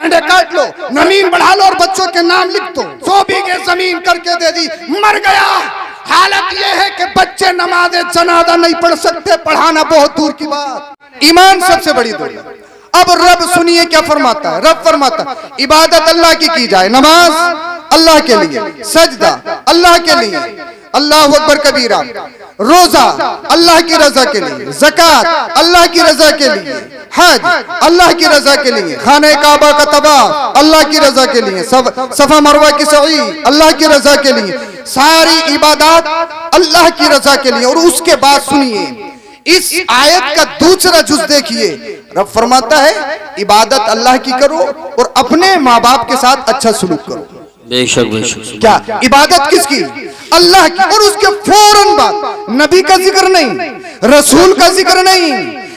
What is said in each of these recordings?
काट लो, जमीन बढ़ा लो और बच्चों के नाम लिख दो। 100 बीघे जमीन करके दे दी, मर गया। हालत यह है कि बच्चे नमाज जनाजा नहीं पढ़ सकते, पढ़ाना बहुत दूर की बात। ईमान सबसे बड़ी दौलत। अब रब सुनिए क्या फरमाता है। रब फरमाता है इबादत अल्लाह की जाए, नमाज अल्लाह के लिए, सजदा अल्लाह के लिए, अल्लाह अकबर कबीरा, रोजा अल्लाह की रजा के लिए, ज़कात अल्लाह की रजा के लिए, हज अल्लाह की रजा के लिए, खाने काबा का तवाफ अल्लाह की रजा के लिए, सफा मरवा की सई अल्लाह की रजा के लिए, सारी इबादत अल्लाह की रजा के लिए। और उसके बाद सुनिए इस आयत का दूसरा जुज देखिए, रब फरमाता है इबादत अल्लाह की करो और अपने माँ बाप के साथ अच्छा सलूक करो। बेशक बेशक। क्या इबादत किसकी? अल्लाह की। और उसके फौरन बाद नबी का जिक्र नहीं, रसूल का जिक्र नहीं,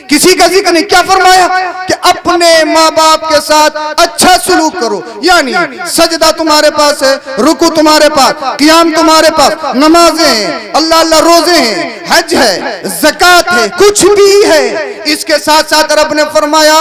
किसी का जिक्र नहीं। क्या फरमाया कि अपने माँ बाप के साथ अच्छा सलूक करो। यानी सजदा तुम्हारे पास है, रुकू तुम्हारे पास, क़ियाम तुम्हारे पास, नमाजें हैं, अल्लाह अल्लाह रोजे हैं, हज है, ज़कात है, कुछ भी है, इसके साथ साथ रब ने फरमाया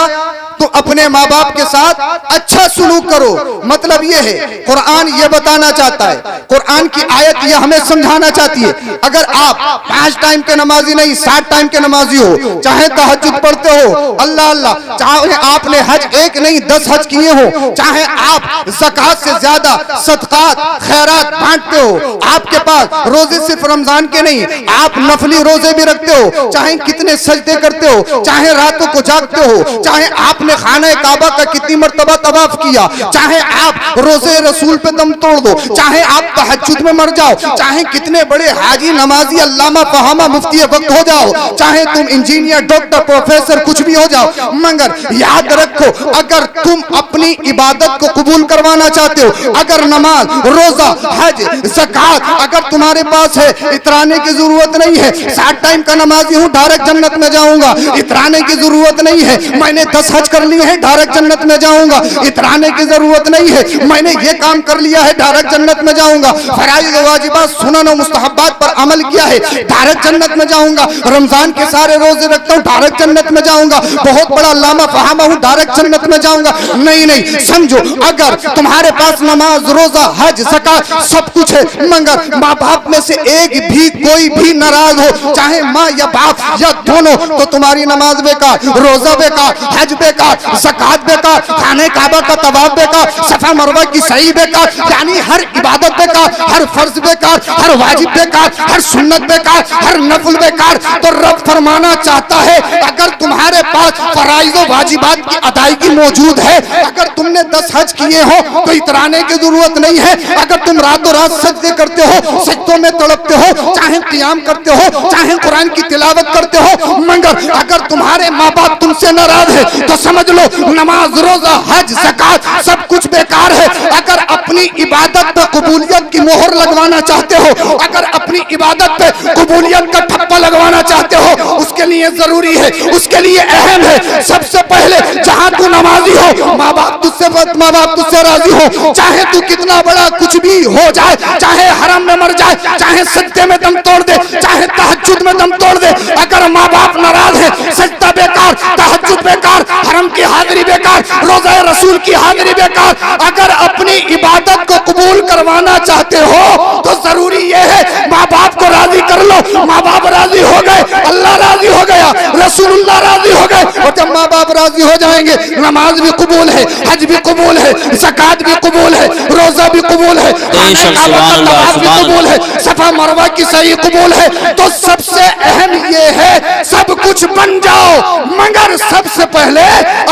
तो अपने माँ बाप के साथ अच्छा सलूक करो। मतलब ये है कुरान ये बताना चाहता है, कुरान की आयत ये हमें समझाना चाहती है, अगर आप 5 टाइम के नमाजी नहीं 60 टाइम के नमाजी हो, चाहे तहज्जुद पढ़ते हो अल्लाह अल्लाह, चाहे आपने हज 1 नहीं 10 हज किए हो, चाहे आप ज़कात से ज्यादा सदकात खैरात बांटते हो, आपके पास रोजे सिर्फ रमजान के नहीं आप नफली रोजे भी रखते हो, चाहे कितने सजदे करते हो, चाहे रातों को जागते हो, चाहे आपने खाने काबा का कितनी मर्तबा तवाफ किया, चाहे आप रोजे रसूल पे दम तोड़ दो, चाहे आप तहज्जुद में मर जाओ, चाहे कितने बड़े हाजी नमाजी अल्लामा फहामा मुफ्ती वक्त हो जाओ, चाहे तुम इंजीनियर डॉक्टर प्रोफेसर कुछ भी हो जाओ, मगर याद रखो अगर तुम अपनी इबादत को कबूल करवाना चाहते हो, अगर नमाज रोजा हज ज़कात अगर तुम्हारे पास है, इतराने की जरूरत नहीं है 60 टाइम का नमाजी हूँ डायरेक्ट जन्नत में जाऊंगा, इतराने की जरूरत नहीं है मैंने 10 हज कर लिए हैं डायरेक्ट जन्नत में जाऊंगा, इतराने की जरूरत नहीं है मैंने ये काम कर लिया है डायरेक्ट जन्नत में जाऊंगा, फराइज़ वाजिबात सुनन और मुस्तहब्बात पर अमल किया है डायरेक्ट जन्नत में जाऊंगा, रमजान के सारे रोजे रखता हूँ डायरेक्ट जन्नत में जाऊंगा, बहुत बड़ा अल्लामा फहामा हूँ डायरेक्ट जन्नत में जाऊंगा। नहीं नहीं, समझो अगर तुम्हारे पास नमाज रोजा हज ज़कात सब कुछ है, मगर माँ बाप में से एक भी कोई भी नाराज हो, चाहे माँ या बाप या दोनों, तो तुम्हारी नमाज बेकार, रोजा बेकार, हज बेकार, ज़कात बेकार, खाने काबा का तवाफ बेकार, सफा मरवा की सही बेकार, यानी हर इबादत बेकार, हर फर्ज बेकार, हर वाजिब बेकार, हर सुन्नत बेकार, हर नफल बेकार। तो रब फरमाना चाहता है अगर तुम्हारे पास फराइज़ और वाजिबात की अदायगी मौजूद है, अगर तुमने 10 हज किए हो तो इतराने की जरूरत नहीं है, अगर तुम रातों रात सजदे करते हो, सजदों में तड़पते हो, चाहे क़ियाम करते हो, चाहे कुरान की तिलावत करते हो, मगर अगर तुम्हारे माँ बाप तुमसे नाराज है तो समझ लो नमाज रोजा हज ज़कात सब कुछ बेकार है। अगर अपनी इबादत पे कबूलियत की मोहर लगवाना चाहते हो, अगर अपनी इबादत पे कबूलियत का ठप्पा लगवाना चाहते हो, उसके लिए जरूरी है, उसके लिए अहम है, सबसे पहले जहां तू नमाजी हो माँ बाप तुझसे राजी हो, चाहे तू कितना बड़ा कुछ भी हो जाए, चाहे हरम में मर जाए, चाहे सजदे में दम तोड़ दे, चाहे तहज्जुद में दम तोड़ दे, अगर माँ बाप नाराज है सजदा बेकार, तहज्जुद बेकार, हरम की हाजिरी बेकार, रोज़ा रसूल की हाजिरी बेकार। अगर अपनी इबादत को कबूल करवाना चाहते हो तो जरूरी यह है माँ बाप को राजी कर लो, माँ बाप राजी हो गए, अल्लाह राजी हो गया, रसूलुल्लाह राजी हो गए, और जब माँ बाप राजी हो जाएंगे नमाज भी कबूल है, हज भी कबूल है, ज़कात भी कबूल है, रोजा भी कबूल है, तवाफ भी कबूल है, सफा मरवा की सही कबूल है। तो सबसे अहम ये है सब कुछ बन जाओ, मगर सबसे पहले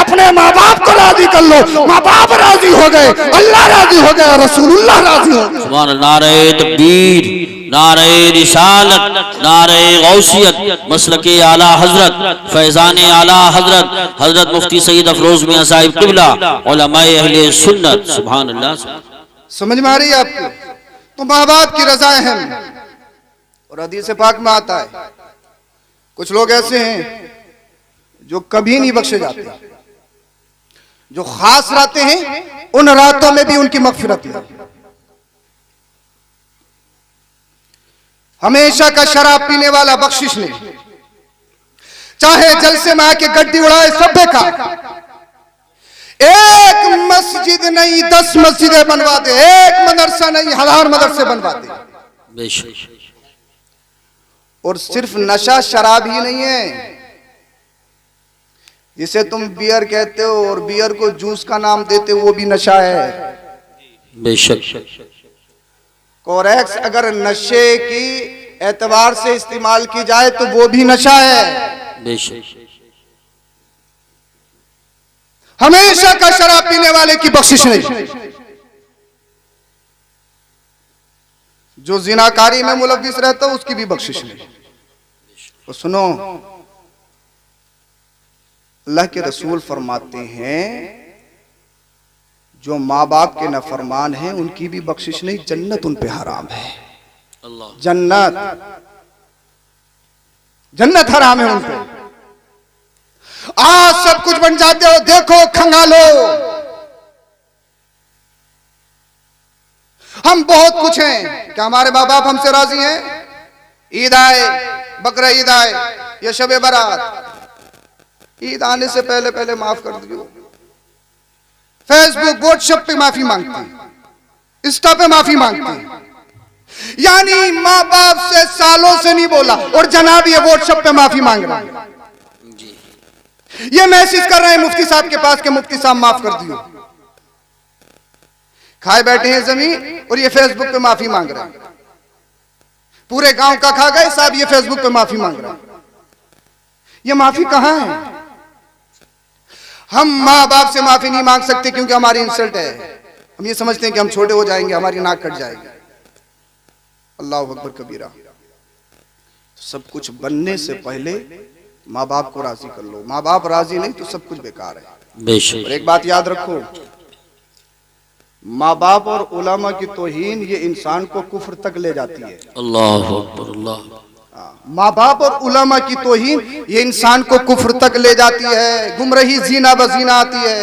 अपने माँ बाप को राजी कर लो, माँ बाप राजी हो गए, अल्लाह राजी हो गया, रसूलुल्लाह राजी हो गए। सुभान अल्लाह, नारे तकबीर, नारे रिसालत, नारे गौसियत, मसलके आला हजरत, फैजाने आला हजरत, हजरत मुफ्ती सईद अफरोज मियां साहिब क़िबला, उलमाए अहले सुन्नत। सुभान अल्लाह। समझ में आ रही है आपको? तो माँ बाप की रजा अहम है, और हदीस पाक में आता है कुछ लोग ऐसे हैं जो कभी नहीं बख्शे जाते, जो खास रातें हैं उन रातों में भी उनकी मगफिरत है। हमेशा का शराब पीने वाला बख्शिश नहीं, चाहे जलसे में आके गड्डी उड़ाए सब बेकार। एक नहीं 10 मस्जिदें बनवा दे, एक मदरसा नहीं 1000 मदरसे बनवा दे। बेशक। और सिर्फ नशा शराब ही नहीं है, जिसे तुम बियर कहते हो और बियर को जूस का नाम देते हो, वो भी नशा है। बेशक। कोरेक्स अगर नशे की एतबार से इस्तेमाल की जाए तो वो भी नशा है। बेशक। हमेशा का शराब पीने वाले की बख्शिश नहीं। जो जिनाकारी में मुलव्विस रहता है उसकी भी बख्शिश नहीं। तो सुनो, अल्लाह के रसूल फरमाते हैं जो माँ बाप के नाफरमान हैं उनकी भी बख्शिश नहीं, जन्नत उन पे हराम है। अल्लाह। जन्नत हराम है उन पे। आज सब कुछ बन जाते हो, देखो खंगालो, हम बहुत कुछ हैं। क्या हमारे माँ बाप हमसे राजी हैं? ईद आए, बकरा ईद आए या शबे बारात, ईद आने से पहले पहले माफ कर दियो। फेसबुक व्हाट्सएप पे माफी मांगती, इंस्टा पे माफी मांगती, यानी माँ बाप से सालों से नहीं बोला और जनाब ये व्हाट्सएप पे माफी मांग रहा है, ये मैसेज कर रहे हैं मुफ्ती साहब के पास कि मुफ्ती साहब माफ कर दियो। खाए बैठे हैं जमीन और ये फेसबुक पे माफी मांग रहा है। पूरे गांव का खा गए साहब, ये फेसबुक पे माफी मांग रहा है। ये माफी कहां है? हम माँ बाप से माफी नहीं मांग सकते क्योंकि हमारी इंसल्ट है। हम ये समझते हैं कि हम छोटे हो जाएंगे, हमारी नाक कट जाएगी। अल्लाह अकबर कबीरा। सब कुछ बनने से पहले माँ बाप को राजी कर लो। माँ बाप राजी नहीं तो सब कुछ बेकार है। बेशक। और एक बात याद रखो, माँ बाप और उलमा की तौहीन ये इंसान को कुफ्र तक ले जाती है। अल्लाह अकबर। अल्लाह। माँ बाप और उलमा की तौहीन ये इंसान को कुफ्र तक ले जाती है, गुमराही जीना बजीना आती है।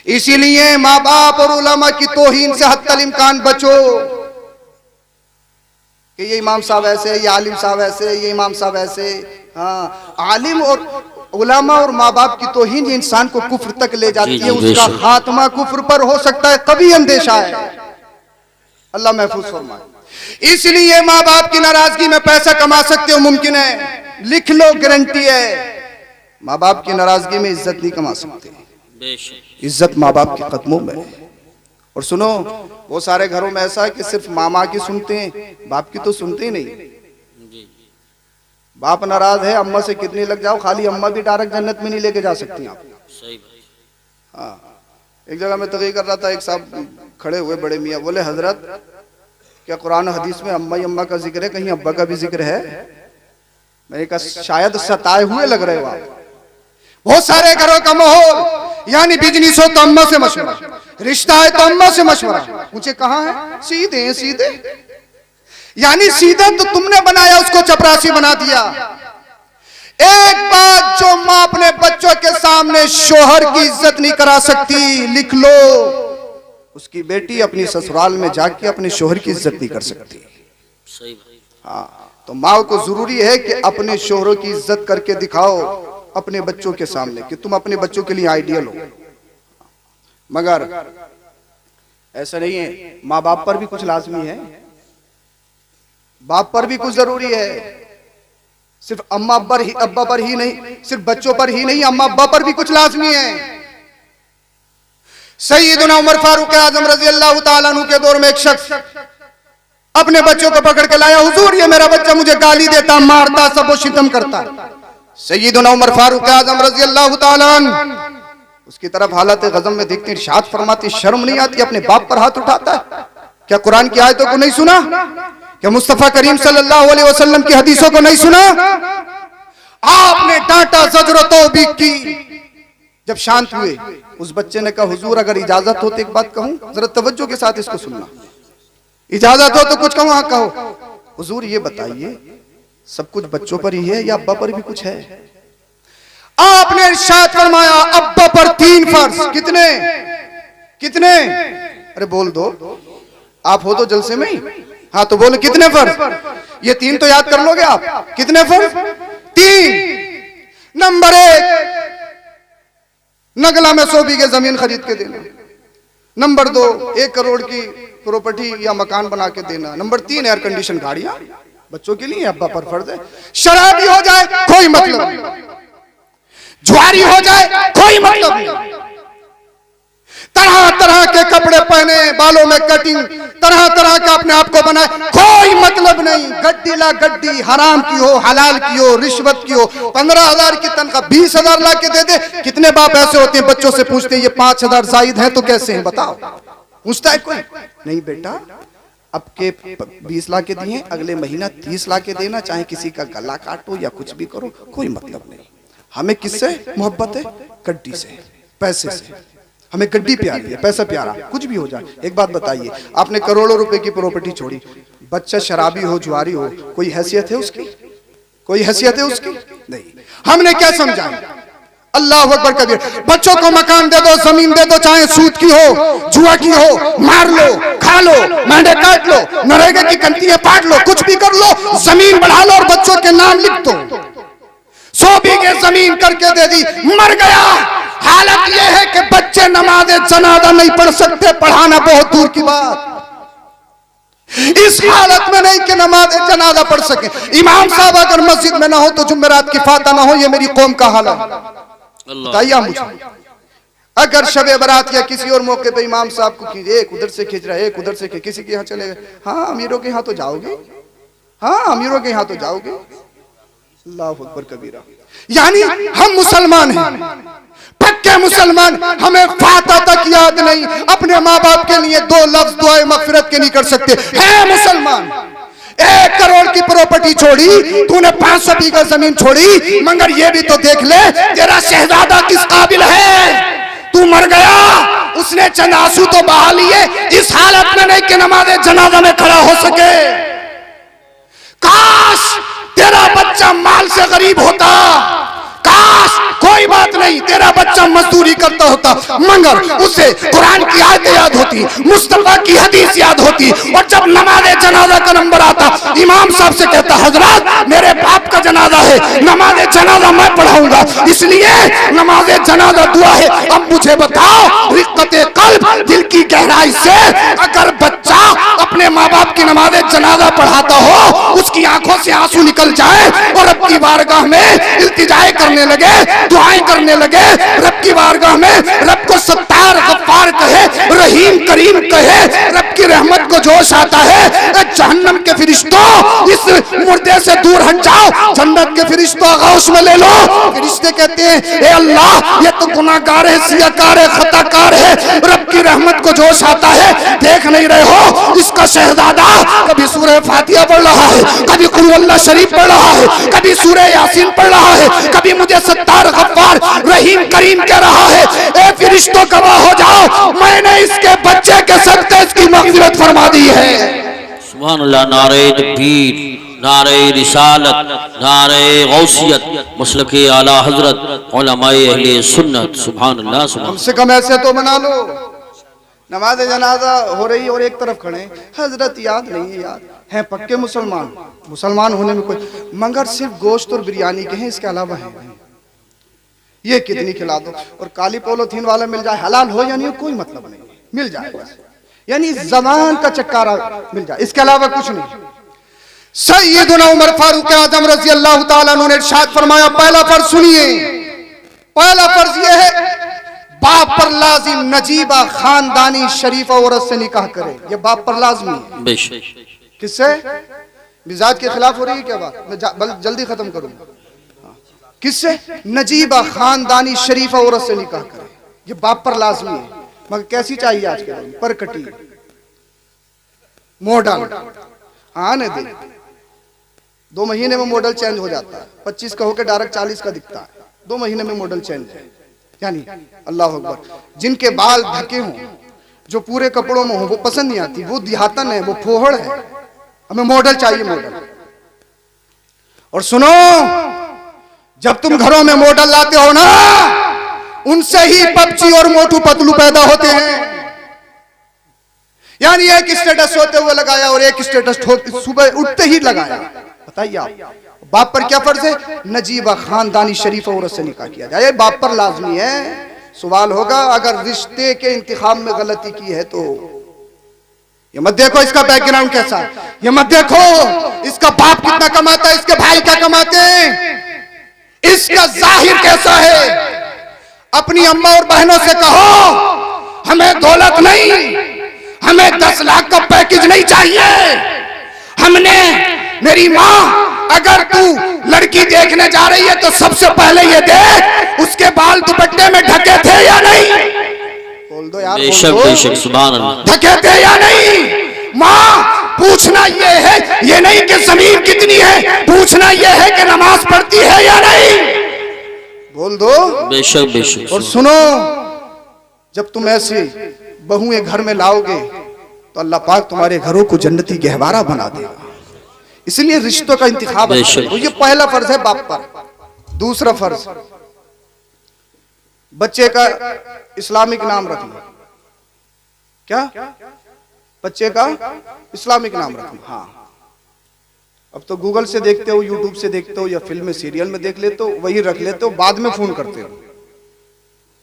इसीलिए माँ बाप और उलमा की तौहीन से हत्तल इम्कान बचो कि ये इमाम साहब ऐसे, ये आलिम साहब ऐसे, ये इमाम साहब ऐसे। हाँ, आलिम और उलमा और माँ बाप की तौहीन ये इंसान को कुफ्र तक ले जाती है। उसका खात्मा कुफ्र पर हो सकता है, कभी अंदेशा है। अल्लाह महफूज फरमाए। इसलिए माँ बाप की नाराजगी में पैसा कमा सकते हो, मुमकिन है, लिख लो, गारंटी है। माँ बाप की नाराजगी में इज्जत नहीं कमा सकते। इज्जत माँ बाप के कदमों में। और सुनो, वो सारे घरों में ऐसा है कि सिर्फ मामा की सुनते हैं, बाप की तो सुनते ही नहीं। बाप नाराज है, अम्मा से कितनी लग जाओ, खाली अम्मा भी डायरेक्ट जन्नत में नहीं लेके जा सकती आप। हाँ, एक जगह मैं तकरीर कर रहा था, एक साहब खड़े हुए बड़े मियाँ, बोले हजरत क्या कुरान हदीस में अम्मा अम्मा का जिक्र है, कहीं अब्बा का भी जिक्र है? मैंने कहा शायद सताए हुए लग रहे हो आप। बहुत सारे घरों का माहौल, यानी बिजनेस हो तो अम्मा से मशवरा, रिश्ता है तो अम्मा से मशवरा। पूछे कहाँ है? सीधे हैं, सीधे, यानी सीधा तो तुमने बनाया, उसको चपरासी बना दिया। एक बात जो माँ अपने बच्चों के सामने शोहर की इज्जत नहीं करा सकती, लिख लो, उसकी बेटी अपनी ससुराल में जाके अपने शोहर की इज्जत नहीं कर सकती। हाँ, तो माँ को जरूरी है कि अपने शोहरों की इज्जत करके दिखाओ अपने बच्चों के सामने कि तुम अपने बच्चों के लिए आइडियल हो। मगर ऐसा नहीं है, माँ बाप पर भी कुछ लाजमी है, बाप पर भी कुछ जरूरी है। सिर्फ अम्मा अब्बा पर ही नहीं, सिर्फ बच्चों पर ही नहीं, अम्मा अब्बा पर भी कुछ लाजमी है। सैयदना उमर फारूक आजम रजी अल्लाह तआला अन्हु के दौर में एक शख्स अपने बच्चों को पकड़ के लाया, हुजूर ये मेरा बच्चा मुझे गाली देता, मारता, सब शितम करता। सैयदना उमर फारूक आजम रजी अल्लाह तआला अन्हु उसकी तरफ हालत गज़ब में देखते, इरशाद फरमाते, शर्म नहीं आती अपने बाप पर हाथ उठाता है? क्या कुरान की आयतों को नहीं सुना? क्या मुस्तफा करीम सल्लल्लाहु अलैहि वसल्लम की हदीसों को नहीं सुना? आपने डांटा, ज़ज्र तौबीख की। जब शांत हुए, उस बच्चे ने कहा, हुजूर अगर इजाजत हो तो एक बात कहूं, जरा तवज्जो के साथ इसको सुनना। इजाजत हो तो कुछ कहूं? हाँ कहो। हुजूर ये बताइए, सब कुछ बच्चों पर ही है या अब्बा पर भी कुछ है? आपने इरशाद फरमाया, अब्बा पर 3 फर्ज। कितने कितने? अरे बोल दो, आप हो तो जलसे में ही। हाँ तो बोलो कितने फर्ज? ये 3 तो याद कर लोगे आप। कितने फर्ज? 3। नंबर 1, नगला में 100 बीघे जमीन खरीद के देना। नंबर 2, 1 करोड़ की प्रॉपर्टी या मकान बना के देना। नंबर 3, एयर कंडीशन गाड़ियां बच्चों के लिए अब्बा पर फर्ज है। शराबी हो जाए कोई मतलब नहीं, जुआरी हो जाए कोई मतलब नहीं, तरह तरह के कपड़े पहने, बालों में कटिंग, तरह तरह का अपने आप को बनाए, कोई मतलब नहीं। गड्डी ला गड्डी, हराम की हो हलाल की हो, रिश्वत की हो, 15,000 की तनख्वाह 20,000 ला के दे दे। कितने बाप ऐसे होते हैं बच्चों से पूछते हैं ये 5,000 जायद है तो कैसे हैं बताओ? पूछता है कोई? नहीं बेटा, अब के 20 लाख के दिए, अगले महीना 30 लाख के देना, चाहे किसी का गला काटो या कुछ भी करो, कोई मतलब नहीं। हमें किससे मोहब्बत है? गड्डी से, पैसे से। हमें गड्डी प्यारी है, पैसा प्यारा, कुछ भी हो जाए। एक बात बताइए, आपने करोड़ों रुपए की प्रॉपर्टी छोड़ी, बच्चा शराबी हो जुआरी हो, कोई हैसियत है उसकी? कोई हैसियत है उसकी? नहीं। हमने क्या समझा? अल्लाह अकबर कबीर। बच्चों को मकान दे दो, जमीन दे दो, चाहे सूद की हो, जुआ की हो, मार लो, खा लो, मेंढे काट लो, नरेगा की कंतियां पाट लो, कुछ भी कर लो, जमीन बढ़ा लो और बच्चों के नाम लिख दो। 100 बीघे जमीन करके दे दी, मर गया। हालत यह है कि बच्चे नमाज जनाजा नहीं पढ़ सकते, पढ़ाना बहुत दूर की बात। इस हालत में नहीं कि नमाज जनाजा पढ़ सके। इमाम साहब अगर मस्जिद में ना हो तो जुम्मेरात की फाता ना हो, ये मेरी कौम का हाल है। बताइए मुझे, अगर शबे बारात या किसी और मौके पे इमाम साहब को खींचे, एक उधर से खींच रहा है, एक उधर से, किसी के यहाँ चले गए, हाँ अमीरों के यहाँ तो जाओगे, हाँ अमीरों के यहाँ तो जाओगे। अल्लाह अकबर कबीरा। यानी हम मुसलमान हैं, पक्के मुसलमान, हमें फाता तक याद नहीं, अपने माँ बाप के लिए 2 लफ्ज दुआए मगफिरत के नहीं कर सकते। है मुसलमान। 1 करोड़ की प्रॉपर्टी छोड़ी, तूने 500 बीघा जमीन छोड़ी, मगर ये भी तो देख ले तेरा शहजादा किस काबिल है। तू मर गया, उसने चंद आंसू तो बहा लिए, इस हालत में नहीं कि नमाज जनाजा में खड़ा हो सके। काश तेरा बच्चा माल से गरीब होता, काश कोई बात नहीं तेरा बच्चा मजदूरी करता होता, मगर उसे कुरान की आयत याद होती, मुस्तफा की हदीस याद होती, और जब नमाज जनाजा का नंबर आता, इमाम साहब से कहता हजरत मेरे बाप का जनाजा है, नमाज जनाजा मैं पढ़ाऊंगा, इसलिए नमाज जनाजा दुआ है। अब मुझे बताओ, रिक्कते कल्ब, दिल की गहराई से अगर बच्चा अपने माँ बाप की नमाज जनाजा पढ़ाता हो, उसकी आंखों से आंसू निकल जाए और रब की बारगाह में इल्तिजाएं करने लगे, दुआएं करने लगे, रब की बारगाह में रब को सत्तार गफ्फार कहे, रहीम करीम कहे, रब की रहमत को जोश आता है, जहन्नम के फरिश्तों इस मुर्दे से दूर हट जाओ, जन्नत के फरिश्तों गौश में ले लो। फरिश्ते कहते हैं ए अल्लाह ये तो गुनाहगार है, सियाकार है, खताकार है, रब की रहमत को जोश आता है, देख नहीं रहे हो इसका शहजादा कभी सूरह फातिहा पढ़ रहा है, कभी कुल अल्लाह शरीफ पढ़ रहा है, कभी सूरह यासीन पढ़ रहा है, कभी मुझे सत्तार गफ्फार रहीम करीम कह रहा है। ए फरिश्तों गवाह हो जाओ, मैंने इसके बच्चे के सदक़े इसकी मग़फ़िरत फरमा दी है। सुभान अल्लाह। नारे तकबीर, नारे रिसालत, नारे गौसियत, मसलके आला हजरत, उलमाए अहले सुन्नत। सुभान अल्लाह। कम से कम ऐसे तो बना लो। नमाज जनाजा हो रही और एक तरफ खड़े, हजरत याद नहीं है, याद है पक्के मुसलमान, मुसलमान होने में कोई, मगर सिर्फ गोश्त और बिरयानी के हैं, इसके अलावा है ये कितनी खिला दो, और काली पॉलिथीन वाला मिल जाए, हलाल हो या नहीं हो कोई मतलब नहीं, मिल जाए बस, यानी जबान का चक्कारा मिल जाए, इसके अलावा कुछ नहीं। सैयदुना उमर फारूक आजम रजी अल्लाह ताला अन्हु ने इरशाद फरमाया, पहला फर्ज सुनिए, पहला फर्ज यह है बाप पर लाजिम नजीबा खानदानी शरीफ औरत से निकाह करे, ये बाप पर लाजिमी है। किससे? मिजाज के खिलाफ हो रही है क्या बात? मैं जल्दी खत्म करूंगा। किससे? नजीबा खानदानी शरीफ औरत से निकाह करे, ये बाप पर लाजिमी है। मगर कैसी चाहिए आज के दिन? परकटी, मॉडल, आने दे, 2 महीने में मॉडल चेंज हो जाता है, 25 का होकर डायरेक्ट 40 का दिखता है, 2 महीने में मॉडल चेंज है। यानी अल्लाह अकबर, जिनके बाल ढके हों, जो पूरे कपड़ों में हो, वो पसंद नहीं आती, वो दिहातन है, वो फोहड़ है, हमें मॉडल चाहिए, मॉडल। और सुनो, जब तुम घरों में मॉडल लाते हो ना, उनसे ही पबजी और मोटू पतलू पैदा होते हैं। यानी एक स्टेटस सोते हुए लगाया और एक स्टेटस सुबह उठते ही लगाया। बताइए आप, बाप पर क्या फर्ज है? नजीबा खानदानी शरीफ औरत से निकाह किया जाए, बाप पर लाजमी है। सवाल होगा अगर रिश्ते के इंतखाब में गलती की है तो। ये मत देखो इसका बैकग्राउंड कैसा है, ये मत देखो इसका बाप कितना कमाता है, इसके भाई क्या कमाते हैं, इसका जाहिर कैसा है। अपनी अम्मा और बहनों से कहो हमें दौलत नहीं, हमें 10 लाख का पैकेज नहीं चाहिए। हमने, मेरी माँ, अगर तू लड़की देखने जा रही है तो सबसे पहले ये देख उसके बाल दुपट्टे में ढके थे या नहीं। बोल दो यार, बेशक बेशक, सुभान अल्लाह। ढके थे या नहीं। माँ, पूछना ये है, ये नहीं कि जमीन कितनी है, पूछना ये है कि नमाज पढ़ती है या नहीं। बोल दो। बेशक बेशक। और सुनो, जब तुम ऐसे बहुएं घर में लाओगे तो अल्लाह पाक तुम्हारे घरों को जन्नती गहवारा बना देगा। इसलिए रिश्तों का इंतखाब अच्छा है। तो ये पहला फर्ज है बाप पर। दूसरा फर्ज, बच्चे का इस्लामिक नाम रखना। क्या? बच्चे का इस्लामिक नाम रखना। हाँ, अब तो गूगल से देखते हो, यूट्यूब से देखते हो, या फिल्म सीरियल में देख लेते हो, वही रख लेते हो, बाद में फोन करते हो,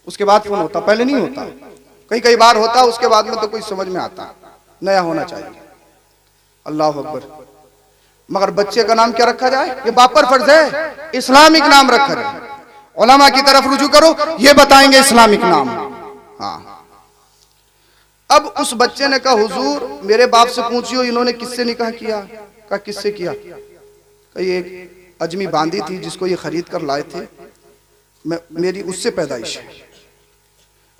उसके बाद फोन होता, पहले नहीं होता। कई बार होता, उसके बाद में तो कोई समझ में आता। नया होना चाहिए। अल्लाह अकबर। मगर बच्चे का नाम क्या रखा जाए, ये बाप पर फर्ज है, इस्लामिक नाम रखा जाए। उलमा की तरफ रुजू करो, ये बताएंगे इस्लामिक नाम। हाँ, अब उस बच्चे ने कहा हुजूर मेरे बाप से पूछियो इन्होंने किससे निकाह किया। कहा किससे किया। कही एक अजमी बांदी थी जिसको ये खरीद कर लाए थे, मेरी उससे पैदाइश है,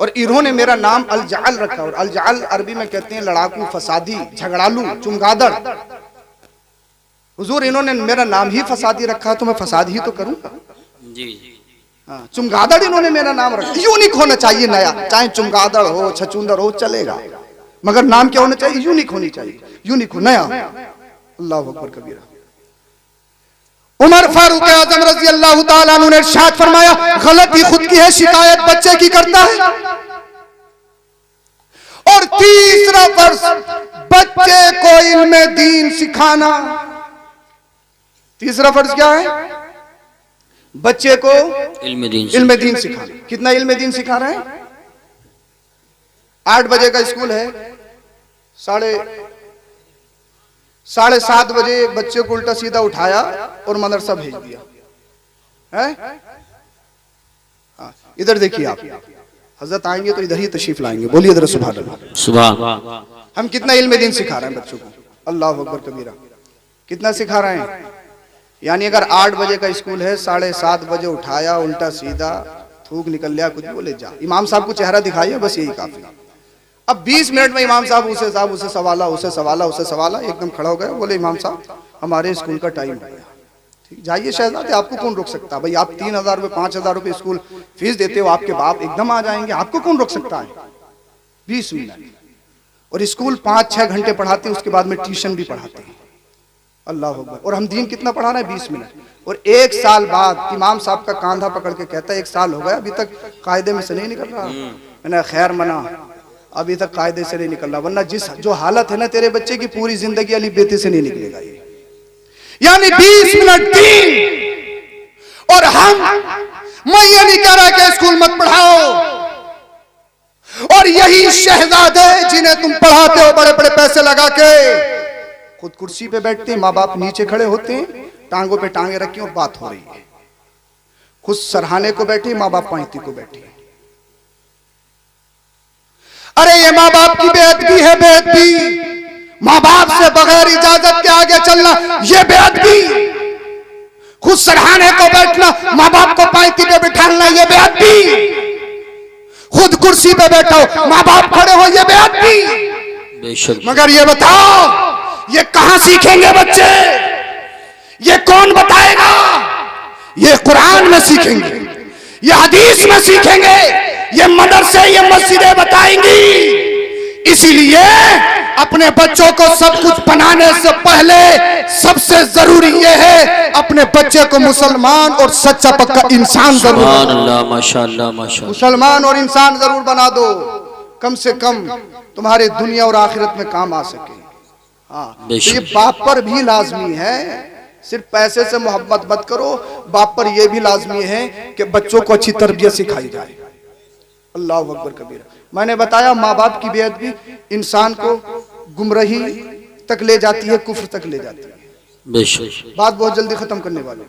और इन्होंने मेरा नाम अल-जाल रखा। और अल-जाल अरबी में कहते हैं लड़ाकू, फसादी, झगड़ालू, चुमगादड़। हुजूर इन्होंने मेरा नाम ही फसादी रखा तो मैं फसाद ही तो करूंगा। जी। हाँ, चुमगादड़ इन्होंने मेरा नाम रखा। यूनिक होना चाहिए नया, चाहे चुमगादड़ हो, छचुंदर हो, चलेगा, मगर नाम क्या होना चाहिए, यूनिक होनी चाहिए, यूनिक हो, नया। अल्लाह अकबर कबीरा। उमर फारूक आजम रजी अल्लाह तआला अन्हु ने इरशाद फरमाया, गलती खुद की है, शिकायत बच्चे की करता है। और तीसरा फर्ज, बच्चे को इल्म दीन सिखाना। तीसरा फर्ज क्या है, बच्चे को इल्म दीन सिखाना। कितना इल्म दीन सिखा रहे हैं। 8 बजे का स्कूल है, 7:30 बजे बच्चे को उल्टा सीधा उठाया और मदरसा भेज दिया है। इधर देखिए आप, हजरत आएंगे तो इधर ही तशरीफ लाएंगे। बोलिए इधर सुभान अल्लाह। सुभान। हम कितना इल्म दीन सिखा रहे हैं बच्चों को। अल्लाह अकबर कबीरा। कितना सिखा रहे हैं, यानी अगर 8 बजे का स्कूल है, 7:30 बजे उठाया, उल्टा सीधा, थूक निकल लिया, कुछ बोले जा, इमाम साहब को चेहरा दिखाइए, बस यही काफी। अब 20 मिनट में इमाम साहब उसे सवाला, एकदम खड़ा हो गया, बोले इमाम साहब हमारे स्कूल का टाइम हो गया। ठीक, जाइए शहजादे, आपको कौन रोक सकता है भाई। आप 3000 रुपये 5000 रुपये स्कूल फीस देते हो, आपके बाप एकदम आ जाएंगे, आपको कौन रोक सकता है। 20 मिनट, और स्कूल 5-6 घंटे पढ़ाते हैं, उसके बाद में ट्यूशन भी पढ़ाते हैं। अल्लाह अकबर। और हम दीन कितना पढ़ा रहे हैं, 20 मिनट। और 1 साल बाद इमाम साहब का कांधा पकड़ के कहता है 1 साल हो गया, अभी तक कायदे में से नहीं निकल रहा। मैंने खैर मना, अभी तक कायदे से नहीं निकल रहा, वरना जो हालत है ना तेरे बच्चे की, पूरी जिंदगी अली बेटे से नहीं निकलेगा ये। यानी 20 मिनट दीन। और मैं ये नहीं कह रहा कि स्कूल मत पढ़ाओ, और यही शहजादे जिन्हें तुम पढ़ाते हो बड़े बड़े पैसे लगा के, खुद कुर्सी पे बैठते हैं, माँ बाप नीचे खड़े होते हैं, टांगों पे टांगे रखी और बात हो रही है। खुद सरहाने को बैठे, माँ बाप पैंती को बैठे। अरे ये माँ बाप की बेअदबी है, बेअदबी। माँ बाप से बगैर इजाजत के आगे चलना ये बेअदबी। खुद सरहाने को बैठना, माँ बाप को पैंती पे बिठाना ये बेअदबी। खुद कुर्सी पे बैठो, माँ बाप खड़े हो, ये बेअदबी। मगर ये बताओ ये कहां सीखेंगे बच्चे, ये कौन बताएगा। ये कुरान में सीखेंगे, ये हदीस में सीखेंगे, ये मदरसे, ये मस्जिदें बताएंगी। इसीलिए अपने बच्चों को सब कुछ बनाने से पहले सबसे जरूरी ये है अपने बच्चे को मुसलमान और सच्चा पक्का इंसान जरूर, माशाअल्लाह माशाअल्लाह, मुसलमान और इंसान जरूर बना दो, कम से कम तुम्हारे दुनिया और आखिरत में काम आ सके। हाँ, तो ये बाप पर भी लाजमी है, सिर्फ पैसे से मोहब्बत मत करो, बाप पर यह भी लाजमी है कि बच्चों को अच्छी तरबियत सिखाई जाए। अल्लाह अकबर कबीरा। मैंने बताया माँ बाप की बेअदबी इंसान को गुमराही तक ले जाती है, कुफ्र तक ले जाती है। बेशक बात बहुत जल्दी खत्म करने वाले।